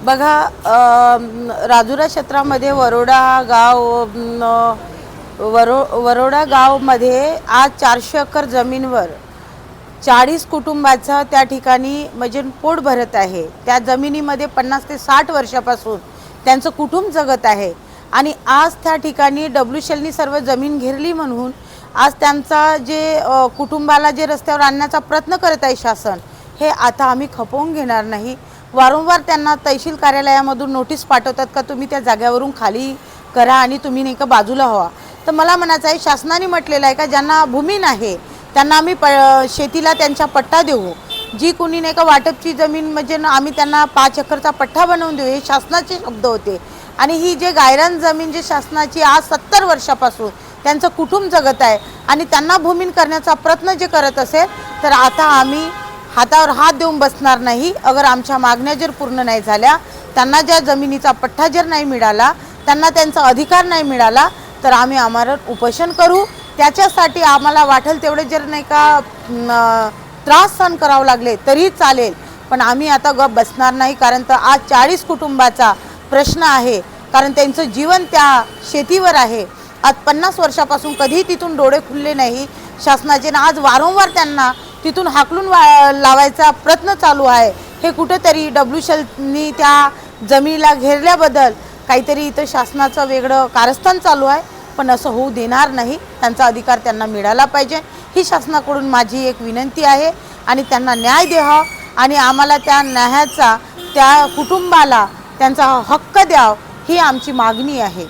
बघा, राजुरा क्षेत्रामध्ये वरोडा गावमध्ये आज 400 एकर जमीनवर 40 कुटुंबाचं त्या ठिकाणी म्हणजे पोट भरत आहे। त्या जमिनीमध्ये 50 ते 60 वर्षापासून त्यांचं कुटुंब जगत आहे आणि आज त्या ठिकाणी डब्ल्यूशेलनी सर्व जमीन घेरली म्हणून आज त्यांचा जे कुटुंबाला जे रस्त्यावर आणण्याचा प्रयत्न करत आहे शासन, हे आता आम्ही खपवून घेणार नाही। वारंवार त्यांना तहसील कार्यालयामधून नोटीस पाठवतात का तुम्ही त्या जागेवरून खाली करा आणि तुम्ही नाही का बाजूला व्हा। तर मला म्हणायचं आहे, शासनाने म्हटलेलं आहे का ज्यांना भूमी नाही त्यांना आम्ही शेतीला त्यांचा पट्टा देऊ, जी कोणी नाही का वाटपची जमीन म्हणजे आम्ही त्यांना 5 एकरचा पट्टा बनवून देऊ, हे शासनाचे शब्द होते। आणि ही जे गायरान जमीन जे शासनाची आज 70 वर्षापासून त्यांचं कुटुंब जगत आहे आणि त्यांना भूमीन करण्याचा प्रयत्न जे करत असेल तर आता आम्ही हातावर हात देऊन बसणार नाही। अगर आमच्या मागण्या जर पूर्ण नाही झाल्या, त्यांना ज्या जमिनीचा पट्टा जर नाही मिळाला, त्यांना त्यांचा अधिकार नाही मिळाला तर आम्ही आमरण उपोषण करू। त्याच्यासाठी आम्हाला वाटेल तेवढे जर नाही का त्रास सहन करावे लागले तरी चालेल, पण आम्ही आता गप बसणार नाही। कारण तर आज 40 कुटुंबाचा प्रश्न आहे, कारण त्यांचं जीवन त्या शेतीवर आहे। आज 50 वर्षापासून कधी तिथून डोळे खुलले नाही शासनाचे, आज वारंवार त्यांना तिथून हाकलून लावायचा प्रयत्न चालू आहे। हे कुठेतरी डब्ल्यूशेलनी त्या जमिनीला घेरल्याबद्दल काहीतरी इथं शासनाचं वेगळं कारस्थान चालू आहे, पण असं होऊ देणार नाही। त्यांचा अधिकार त्यांना मिळाला पाहिजे, ही शासनाकडून माझी एक विनंती आहे आणि त्यांना न्याय द्यावा आणि आम्हाला त्या न्यायाचा त्या कुटुंबाला त्यांचा हक्क द्यावा, ही आमची मागणी आहे।